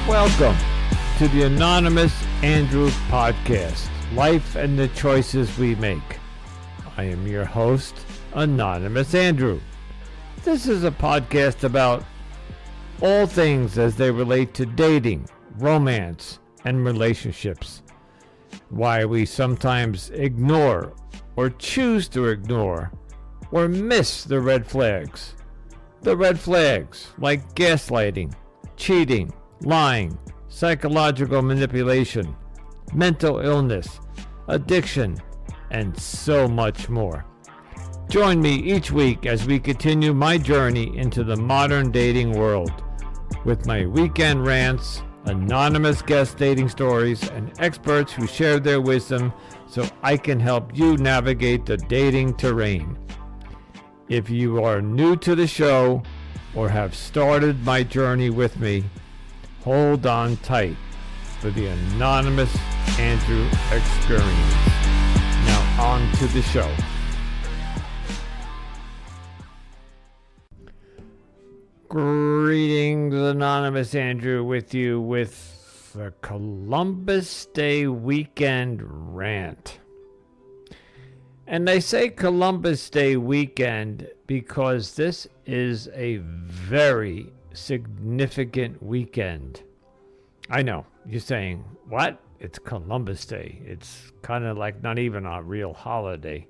Welcome to the Anonymous Andrew podcast, Life and the Choices We Make. I am your host, Anonymous Andrew. This is a podcast about all things as they relate to dating, romance, and relationships. Why we sometimes ignore or choose to ignore or miss the red flags. The red flags like gaslighting, cheating, lying, psychological manipulation, mental illness, addiction, and so much more. Join me each week as we continue my journey into the modern dating world with my weekend rants, anonymous guest dating stories, and experts who share their wisdom so I can help you navigate the dating terrain. If you are new to the show or have started my journey with me, hold on tight for the Anonymous Andrew experience. Now on to the show. Greetings, Anonymous Andrew with you with the Columbus Day Weekend Rant. And I say Columbus Day weekend because this is a very significant weekend. I know, you're saying, what? It's Columbus Day. It's kind of like not even a real holiday.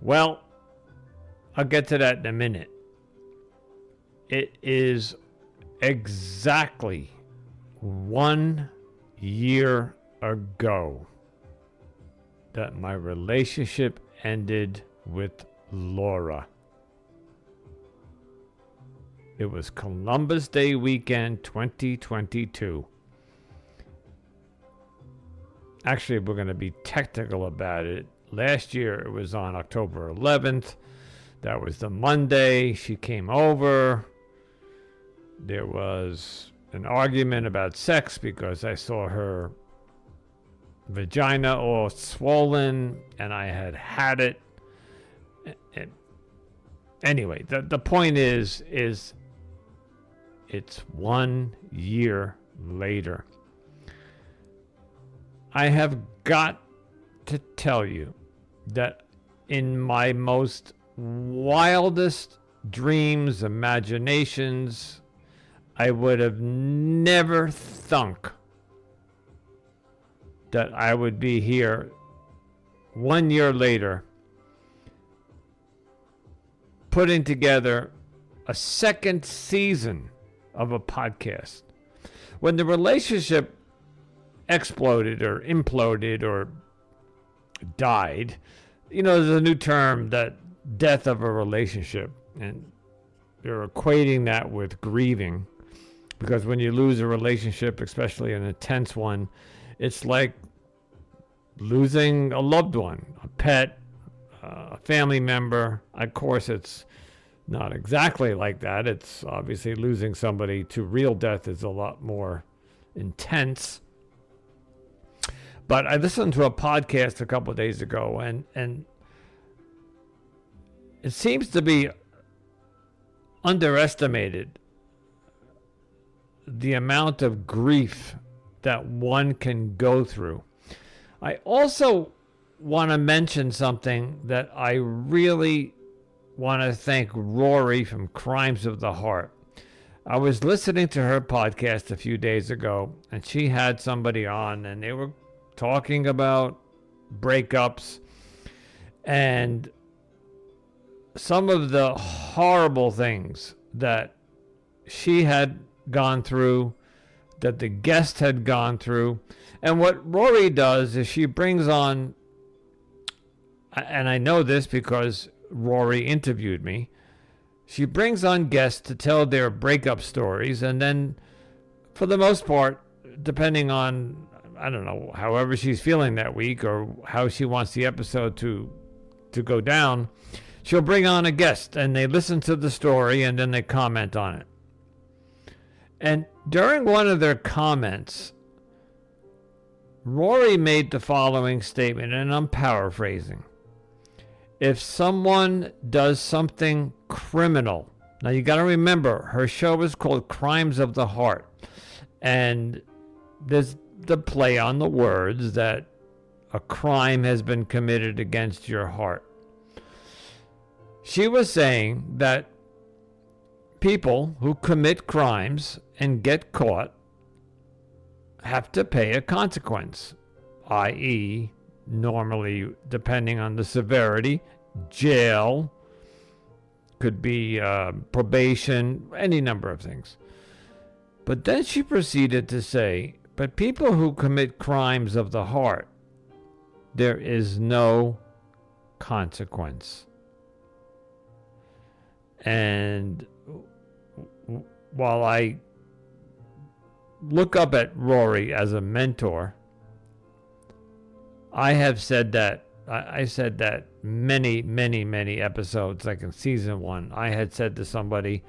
Well, I'll get to that in a minute. It is exactly 1 year ago that my relationship ended with Laura. It was Columbus Day weekend 2022. Actually, we're going to be technical about it. Last year, it was on October 11th. That was the Monday. She came over. There was an argument about sex because I saw her vagina all swollen and I had it. Anyway, the point is it's 1 year later. I have got to tell you that in my most wildest dreams, imaginations, I would have never thunk that I would be here 1 year later putting together a second season of a podcast. When the relationship exploded or imploded or died, you know, there's a new term, that death of a relationship, and they're equating that with grieving, because when you lose a relationship, especially an intense one, it's like losing a loved one, a pet, a family member. Of course, it's not exactly like that. It's obviously losing somebody to real death is a lot more intense. But I listened to a podcast a couple of days ago, and it seems to be underestimated the amount of grief that one can go through. I also want to mention something that I really want to thank Rory from Crimes of the Heart. I was listening to her podcast a few days ago, and she had somebody on, and they were talking about breakups and some of the horrible things that she had gone through, that the guest had gone through. And what Rory does is she brings on, and I know this because Rory interviewed me, she brings on guests to tell their breakup stories, and then for the most part, depending on, I don't know, however she's feeling that week or how she wants the episode to go down, she'll bring on a guest and they listen to the story and then they comment on it. And during one of their comments, Rory made the following statement, and I'm paraphrasing. If someone does something criminal, Now you got to remember, her show is called Crimes of the Heart. And there's the play on the words that a crime has been committed against your heart. She was saying that people who commit crimes and get caught have to pay a consequence, i.e., normally, depending on the severity, jail, could be probation, any number of things. But then she proceeded to say, but people who commit crimes of the heart, there is no consequence. And while I look up at Rory as a mentor, I have said that, I said that many, many, many episodes, like in season 1, I had said to somebody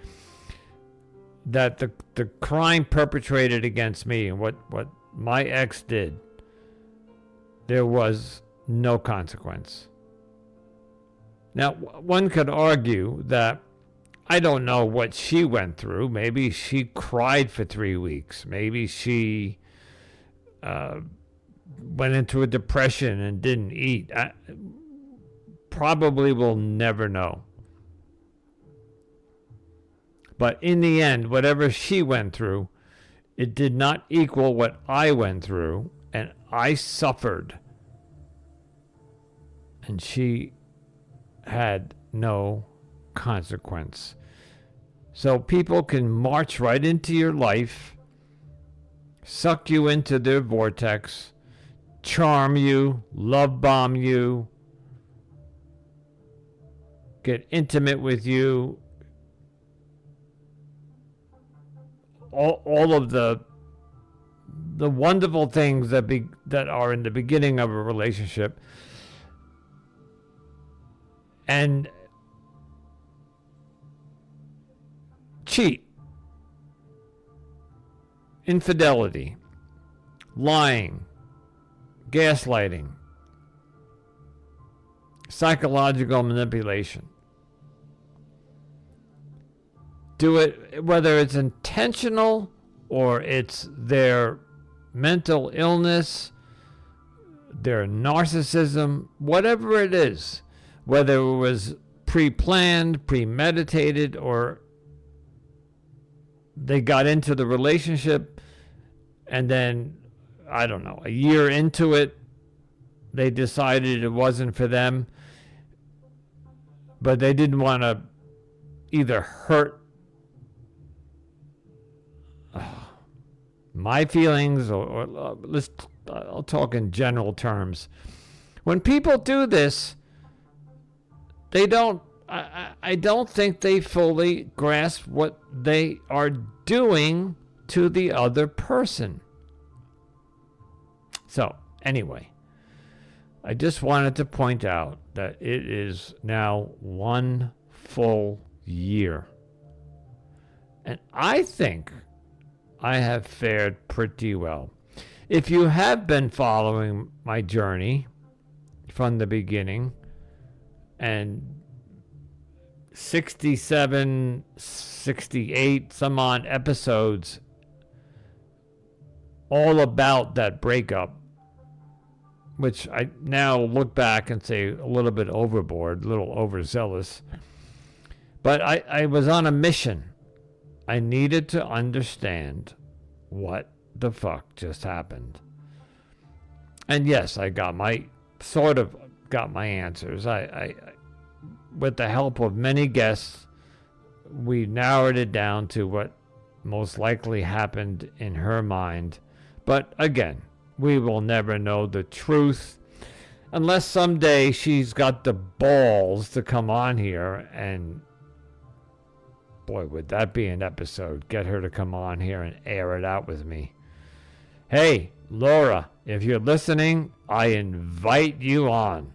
that the crime perpetrated against me and what my ex did, there was no consequence. Now, one could argue that I don't know what she went through. Maybe she cried for 3 weeks. Maybe she went into a depression and didn't eat. I probably will never know. But in the end, whatever she went through, it did not equal what I went through, and I suffered. And she had no consequence. So people can march right into your life, suck you into their vortex, charm you, love bomb you, get intimate with you, all of the wonderful things that are in the beginning of a relationship, and cheat, infidelity, lying, gaslighting, psychological manipulation. Do it whether it's intentional or it's their mental illness, their narcissism, whatever it is, whether it was pre-planned, premeditated, or they got into the relationship and then, I don't know, a year into it, they decided it wasn't for them, but they didn't want to either hurt my feelings or I'll talk in general terms. When people do this, they don't, I don't think they fully grasp what they are doing to the other person. So, anyway, I just wanted to point out that it is now 1 full year. And I think I have fared pretty well. If you have been following my journey from the beginning, and 67, 68, some odd episodes all about that breakup, which I now look back and say a little bit overboard, a little overzealous. But I was on a mission. I needed to understand what the fuck just happened. And yes, I got my answers. I with the help of many guests, we narrowed it down to what most likely happened in her mind. But again, we will never know the truth unless someday she's got the balls to come on here, and boy, would that be an episode. Get her to come on here and air it out with me. Hey, Laura, if you're listening, I invite you on.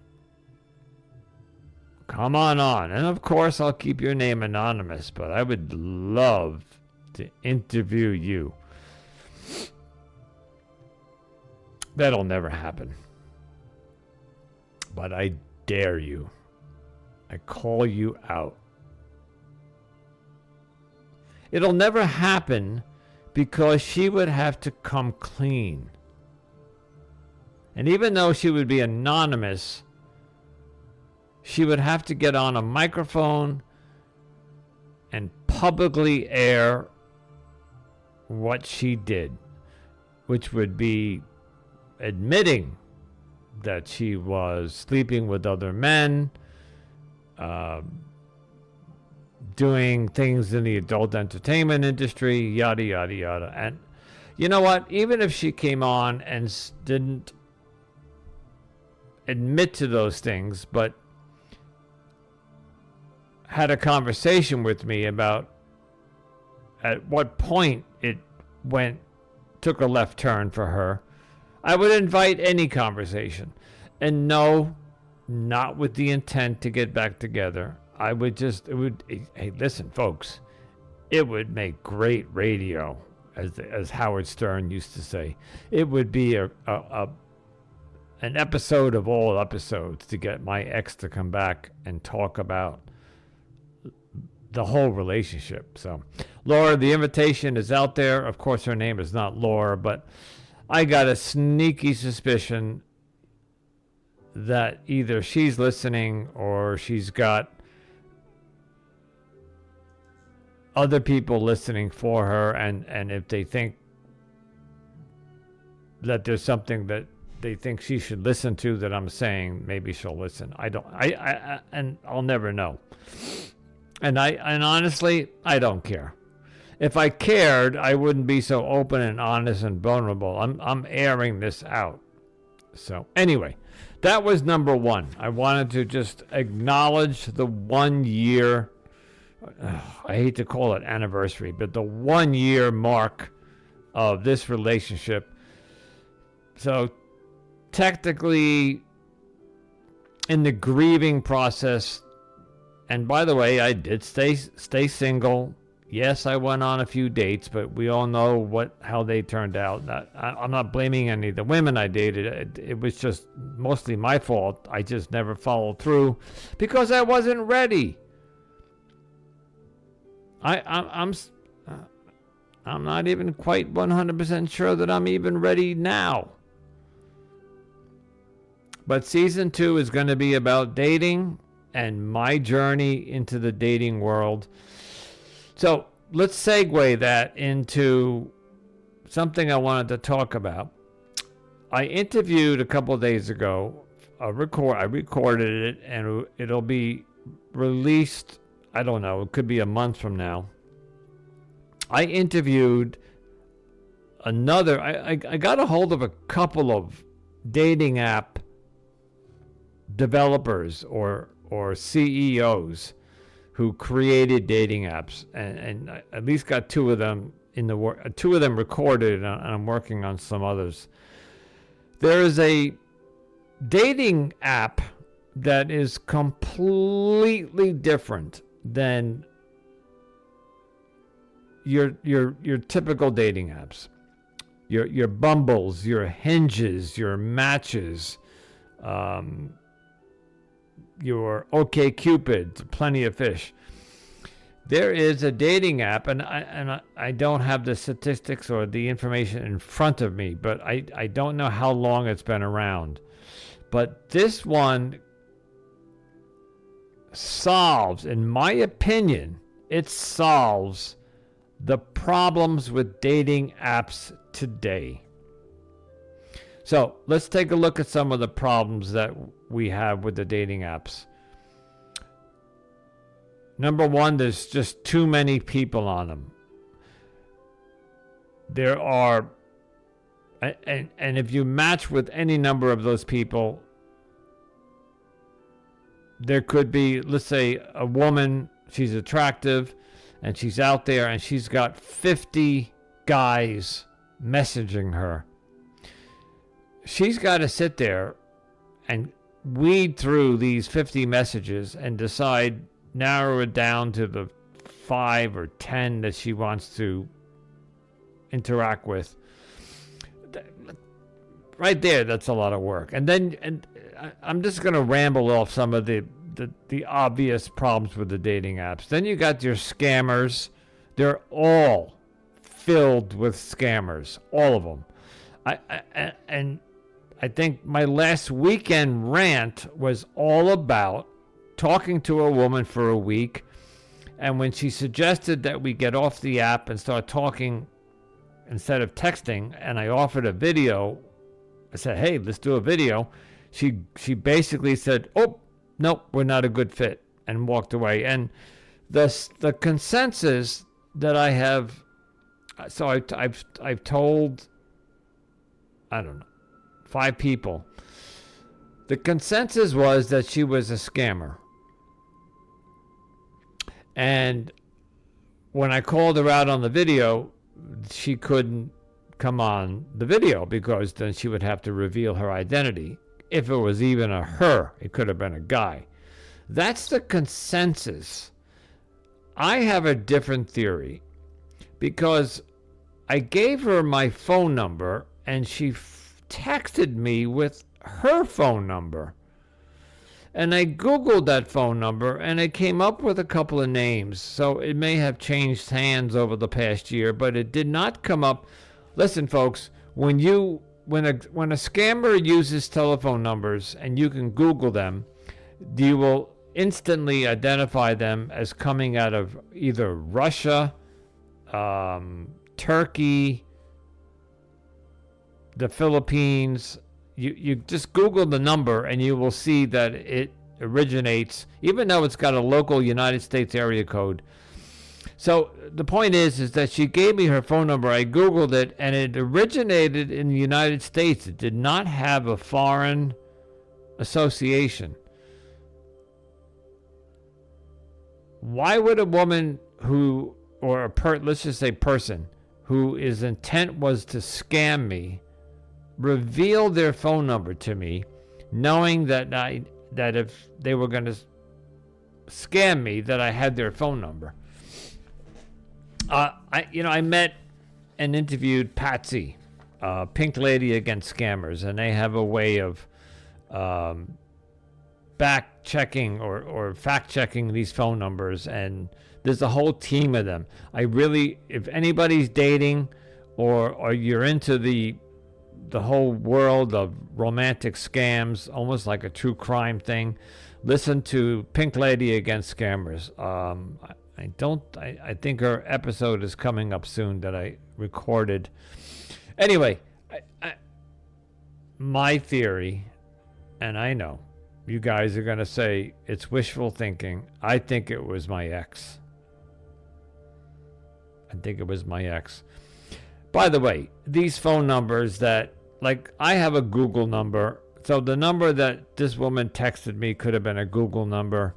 Come on. And of course, I'll keep your name anonymous, but I would love to interview you. That'll never happen. But I dare you. I call you out. It'll never happen because she would have to come clean. And even though she would be anonymous, she would have to get on a microphone and publicly air what she did, which would be admitting that she was sleeping with other men, doing things in the adult entertainment industry, yada, yada, yada. And you know what? Even if she came on and didn't admit to those things, but had a conversation with me about at what point it took a left turn for her, I would invite any conversation. And no, not with the intent to get back together. Hey, listen, folks, it would make great radio, as Howard Stern used to say. It would be an episode of all episodes to get my ex to come back and talk about the whole relationship. So, Laura, the invitation is out there. Of course, her name is not Laura, but I got a sneaky suspicion that either she's listening or she's got other people listening for her, and if they think that there's something that they think she should listen to that I'm saying, maybe she'll listen. And I'll never know. And honestly, I don't care. If I cared, I wouldn't be so open and honest and vulnerable. I'm airing this out. So anyway, that was number one. I wanted to just acknowledge the 1 year, I hate to call it anniversary, but the 1 year mark of this relationship. So technically, in the grieving process, and by the way, I did stay single. Yes, I went on a few dates, but we all know how they turned out. I'm not blaming any of the women I dated. It was just mostly my fault. I just never followed through because I wasn't ready. I'm not even quite 100% sure that I'm even ready now. But season 2 is going to be about dating and my journey into the dating world. So let's segue that into something I wanted to talk about. I interviewed a couple of days ago. I recorded it, and it'll be released, I don't know, it could be a month from now. I interviewed I got a hold of a couple of dating app developers or CEOs who created dating apps, and I at least got two of them two of them recorded, and I'm working on some others. There is a dating app that is completely different than your typical dating apps. Your Bumbles, your Hinges, your Matches, your OkCupid, Plenty of Fish. There is a dating app, and I don't have the statistics or the information in front of me, but I don't know how long it's been around. But this one solves, in my opinion, it solves the problems with dating apps today. So let's take a look at some of the problems that we have with the dating apps. Number one, there's just too many people on them. There are, and if you match with any number of those people, there could be, let's say, a woman, she's attractive, and she's out there, and she's got 50 guys messaging her. She's got to sit there and weed through these 50 messages and decide, narrow it down to the 5 or 10 that she wants to interact with. Right there, that's a lot of work. And then I'm just going to ramble off some of the obvious problems with the dating apps. Then you got your scammers. They're all filled with scammers, all of them. I think my last weekend rant was all about talking to a woman for a week, and when she suggested that we get off the app and start talking instead of texting, and I offered a video, I said, hey, let's do a video. She basically said, oh, nope, we're not a good fit, and walked away. And the consensus that I have, so I've told, I don't know, 5 people. The consensus was that she was a scammer. And when I called her out on the video, she couldn't come on the video because then she would have to reveal her identity. If it was even a her, it could have been a guy. That's the consensus. I have a different theory because I gave her my phone number and she texted me with her phone number. And I Googled that phone number and it came up with a couple of names. So it may have changed hands over the past year, but it did not come up. Listen, folks, when a scammer uses telephone numbers and you can Google them, you will instantly identify them as coming out of either Russia, Turkey, the Philippines. You just Google the number and you will see that it originates, even though it's got a local United States area code. So the point is that she gave me her phone number. I Googled it and it originated in the United States. It did not have a foreign association. Why would a woman who, or let's just say person, who his intent was to scam me, reveal their phone number to me, knowing that if they were going to scam me, that I had their phone number? I met and interviewed Patsy, Pink Lady Against Scammers, and they have a way of back checking or fact checking these phone numbers, and there's a whole team of them. If anybody's dating or you're into the whole world of romantic scams, almost like a true crime thing, listen to Pink Lady Against Scammers. I think her episode is coming up soon that I recorded. Anyway, my theory, and I know you guys are going to say it's wishful thinking, I think it was my ex. By the way, these phone numbers that, like, I have a Google number, so the number that this woman texted me could have been a Google number.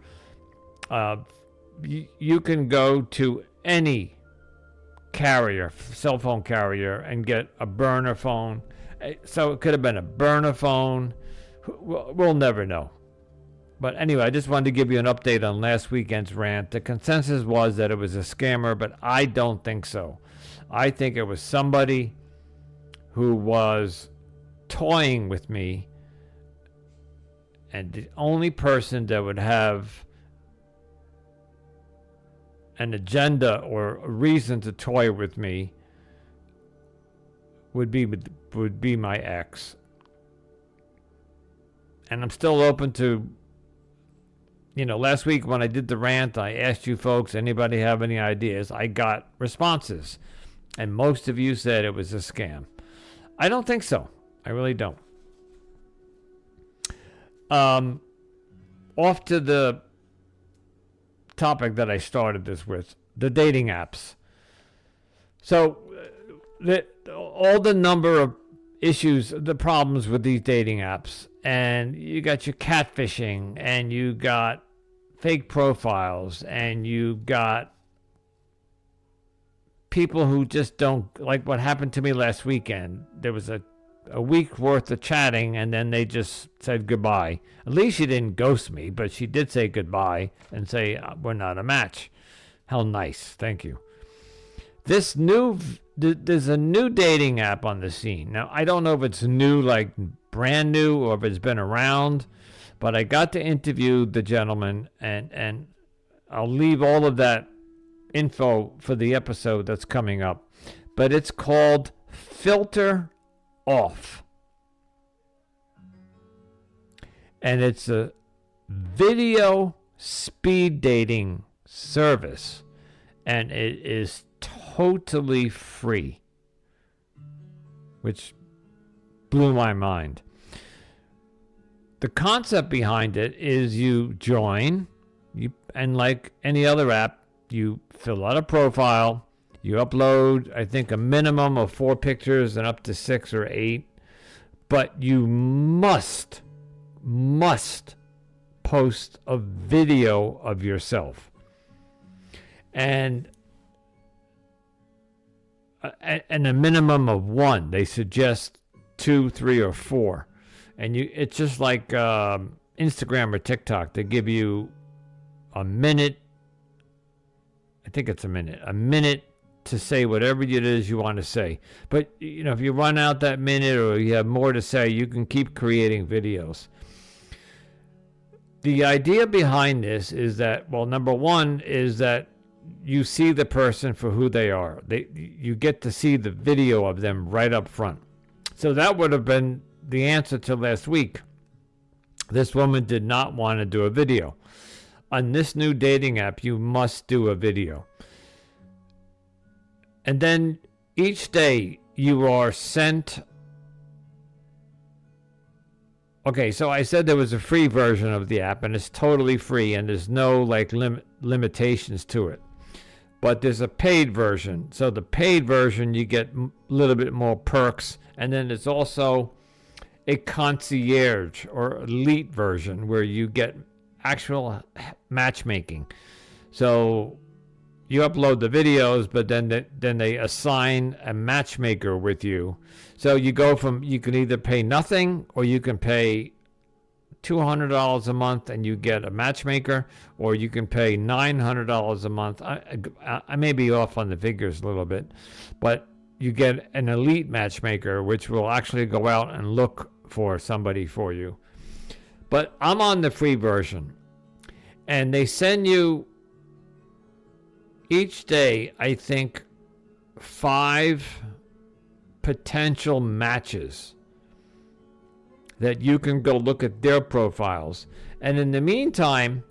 You can go to any carrier, cell phone carrier, and get a burner phone. So it could have been a burner phone. We'll never know. But anyway, I just wanted to give you an update on last weekend's rant. The consensus was that it was a scammer, but I don't think so. I think it was somebody who was toying with me, and the only person that would have an agenda or a reason to toy with me would be my ex. And I'm still open to, last week when I did the rant, I asked you folks, anybody have any ideas? I got responses, and most of you said it was a scam. I don't think so. I really don't. Off to the topic that I started this with, the dating apps. So, all the number of issues, the problems with these dating apps, and you got your catfishing, and you got fake profiles, and you got people who just don't, like what happened to me last weekend. There was a week worth of chatting, and then they just said goodbye. At least she didn't ghost me, but she did say goodbye and say, we're not a match. How nice. Thank you. There's a new dating app on the scene. Now, I don't know if it's new, like brand new, or if it's been around, but I got to interview the gentleman, and I'll leave all of that info for the episode that's coming up, but it's called Filter Off. And it's a video speed dating service, and it is totally free, which blew my mind. The concept behind it is you join, and like any other app, you fill out a profile, you upload, I think, a minimum of 4 pictures and up to 6 or 8, but you must post a video of yourself. And a minimum of 1. They suggest 2, 3, or 4. And it's just like Instagram or TikTok. They give you a minute. I think it's a minute to say whatever it is you want to say. But if you run out that minute or you have more to say, you can keep creating videos. The idea behind this is that, well, number one is that you see the person for who they are. You get to see the video of them right up front. So that would have been the answer to last week. This woman did not want to do a video. On this new dating app, you must do a video. And then each day you are sent. Okay, so I said there was a free version of the app, and it's totally free, and there's no limitations to it. But there's a paid version. So the paid version, you get a little bit more perks, and then there's also a concierge or elite version where you get actual matchmaking. So you upload the videos, but then they assign a matchmaker with you. So you can either pay nothing, or you can pay $200 a month and you get a matchmaker, or you can pay $900 a month. I may be off on the figures a little bit, but you get an elite matchmaker, which will actually go out and look for somebody for you. But I'm on the free version, and they send you each day, I think, 5 potential matches that you can go look at their profiles. And in the meantime,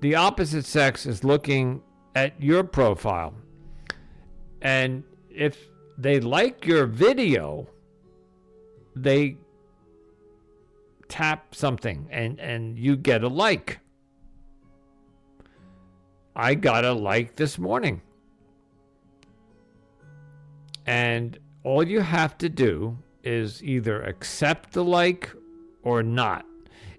the opposite sex is looking at your profile. And if they like your video, they tap something and you get a like. I got a like this morning. And all you have to do is either accept the like or not.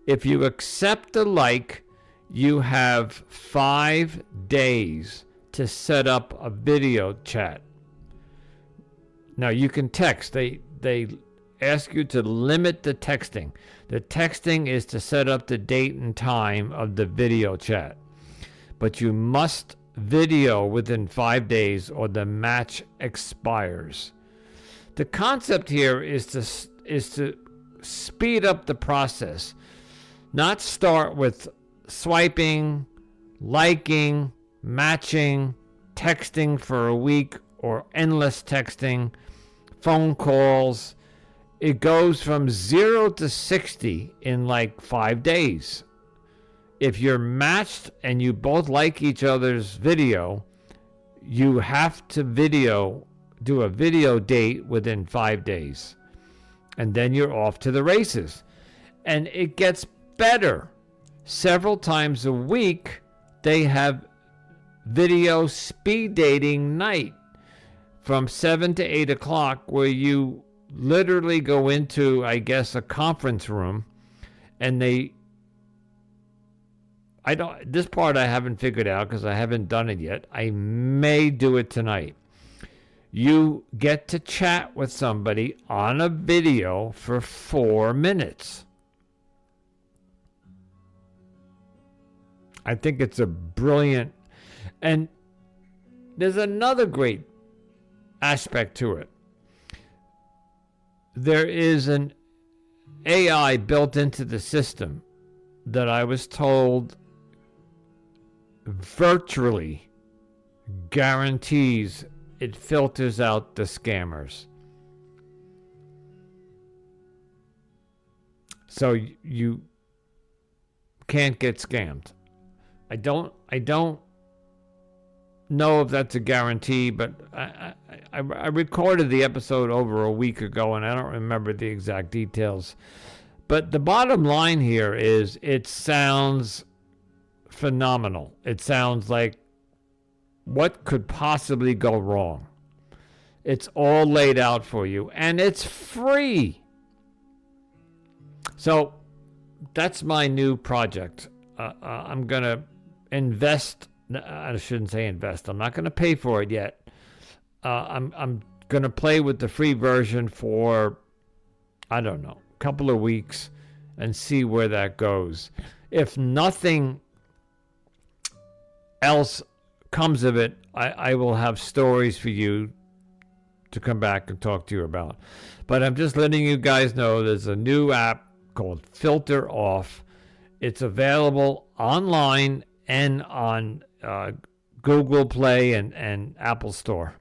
If you accept the like, you have 5 days to set up a video chat. Now you can text. They ask you to limit the texting. The texting is to set up the date and time of the video chat. But you must video within 5 days or the match expires. The concept here is to speed up the process, not start with swiping, liking, matching, texting for a week, or endless texting, phone calls. It goes from 0 to 60 in like 5 days. If you're matched and you both like each other's video, you have to do a video date within 5 days. And then you're off to the races. And it gets better. Several times a week, they have video speed dating night from 7 to 8 o'clock, where you literally go into, I guess, a conference room, and this part I haven't figured out because I haven't done it yet. I may do it tonight. You get to chat with somebody on a video for 4 minutes. I think it's a brilliant, and there's another great aspect to it. There is an AI built into the system that I was told virtually guarantees it filters out the scammers. So you can't get scammed. I don't know if that's a guarantee, but I recorded the episode over a week ago, and I don't remember the exact details. But the bottom line here is it sounds phenomenal. It sounds like what could possibly go wrong. It's all laid out for you, and it's free. So that's my new project. I'm going to invest. I shouldn't say invest. I'm not going to pay for it yet. I'm going to play with the free version for, I don't know, a couple of weeks and see where that goes. If nothing else comes of it, I will have stories for you to come back and talk to you about. But I'm just letting you guys know there's a new app called Filter Off. It's available online and on Google Play and Apple Store.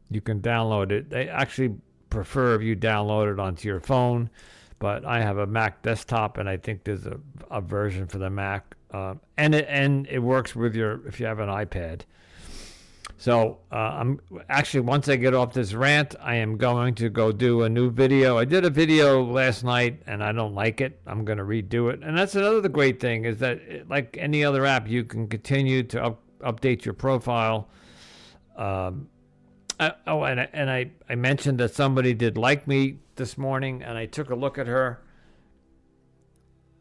You can download it. They actually prefer if you download it onto your phone, but I have a Mac desktop, and I think there's a version for the Mac, and it works with if you have an iPad. So I'm actually, once I get off this rant, I am going to go do a new video. I did a video last night, and I don't like it. I'm going to redo it. And that's another great thing, is that like any other app, you can continue to update your profile. I mentioned that somebody did like me this morning, and I took a look at her.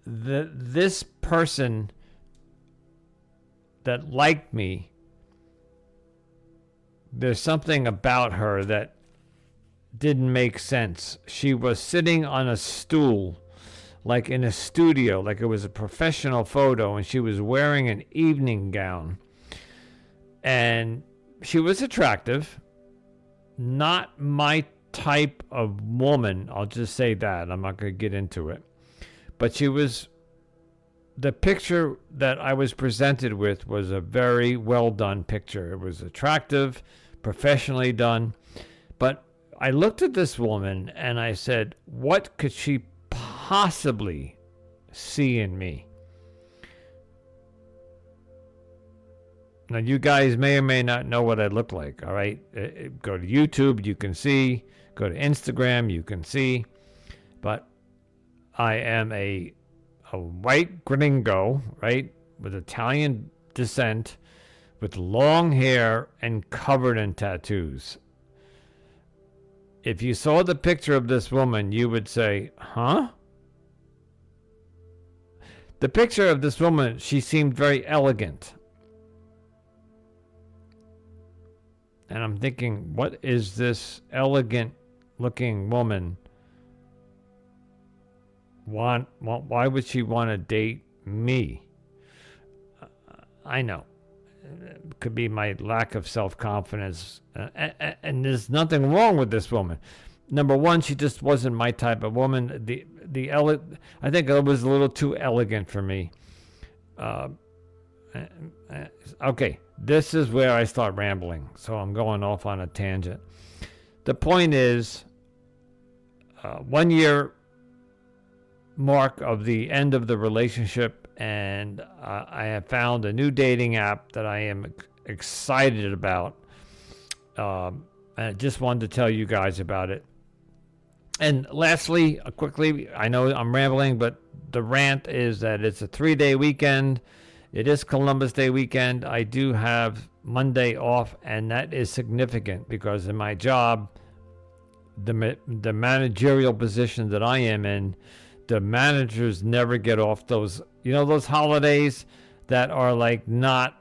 This person that liked me, there's something about her that didn't make sense. She was sitting on a stool, like in a studio, like it was a professional photo, and she was wearing an evening gown. And she was attractive. Not my type of woman, I'll just say that. I'm not going to get into it. But the picture that I was presented with was a very well done picture. It was attractive, professionally done. But I looked at this woman and I said, what could she possibly see in me? Now, you guys may or may not know what I look like, all right? Go to YouTube, you can see. Go to Instagram, you can see. But I am a white gringo, right, with Italian descent, with long hair and covered in tattoos. If you saw the picture of this woman, you would say, huh? The picture of this woman, she seemed very elegant. And I'm thinking, what is this elegant looking woman want? Why would she want to date me? I know. It could be my lack of self-confidence. And there's nothing wrong with this woman. Number one, she just wasn't my type of woman. I think it was a little too elegant for me. Okay, this is where I start rambling, so I'm going off on a tangent. The point is, 1 year mark of the end of the relationship, and I have found a new dating app that I am excited about. And I just wanted to tell you guys about it. And lastly, quickly, I know I'm rambling, but the rant is that it's a 3-day weekend. It is Columbus Day weekend. I do have Monday off, and that is significant because in my job, the managerial position that I am in, the managers never get off those holidays that are like not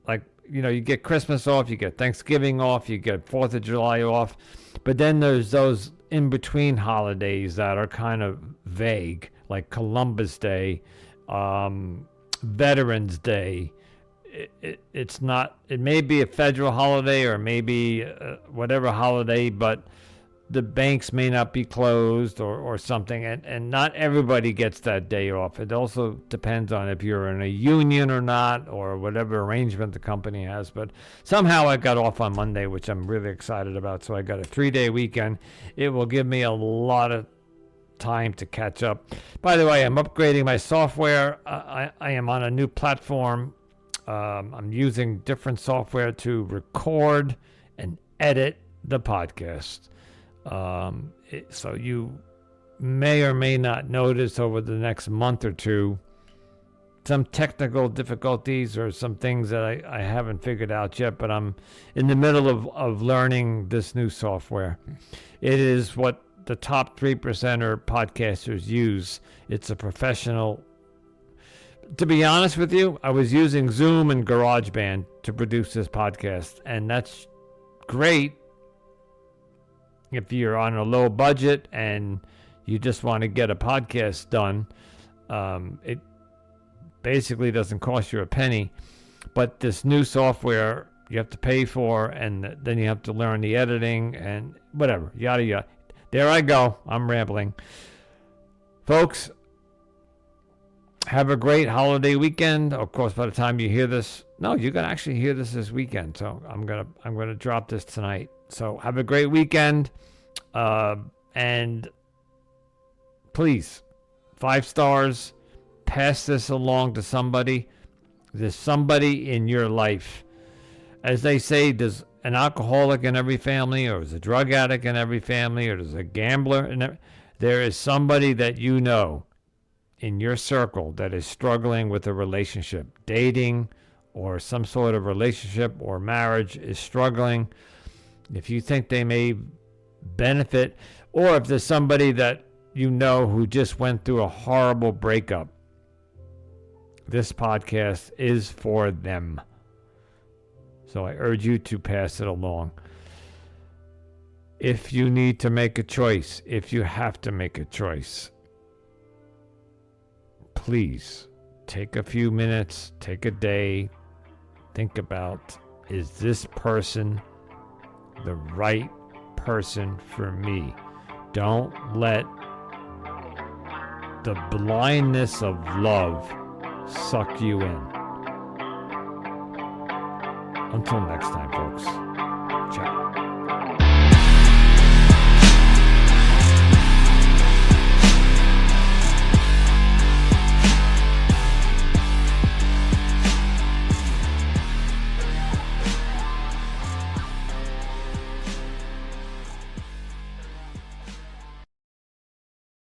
like, you get Christmas off, you get Thanksgiving off, you get 4th of July off, but then there's those in between holidays that are kind of vague, like Columbus Day, Veterans Day. It's not, it may be a federal holiday or maybe whatever holiday, but the banks may not be closed or something, and not everybody gets that day off. It also depends on if you're in a union or not, or whatever arrangement the company has. But somehow I got off on Monday, which I'm really excited about. So I got a 3-day weekend. It will give me a lot of time to catch up. By the way, I'm upgrading my software. I am on a new platform. I'm using different software to record and edit the podcast. So you may or may not notice over the next month or two some technical difficulties or some things that I haven't figured out yet, but I'm in the middle of learning this new software. It is what the top 3% of podcasters use. It's a professional. To be honest with you, I was using Zoom and GarageBand to produce this podcast, and that's great if you're on a low budget and you just want to get a podcast done. It basically doesn't cost you a penny, but this new software you have to pay for, and then you have to learn the editing and whatever, yada yada. There I go. I'm rambling. Folks, have a great holiday weekend. Of course, by the time you hear this, no, you can actually hear this weekend. So I'm gonna drop this tonight. So have a great weekend, and please, 5 stars. Pass this along to somebody. There's somebody in your life. As they say, there's an alcoholic in every family, or there's a drug addict in every family, or there's a gambler in there is somebody that you know in your circle that is struggling with a relationship, dating, or some sort of relationship or marriage is struggling. If you think they may benefit, or if there's somebody that you know who just went through a horrible breakup, this podcast is for them. So I urge you to pass it along. If you need to make a choice, if you have to make a choice, please take a few minutes, take a day, think about, is this person the right person for me? Don't let the blindness of love suck you in. Until next time, folks.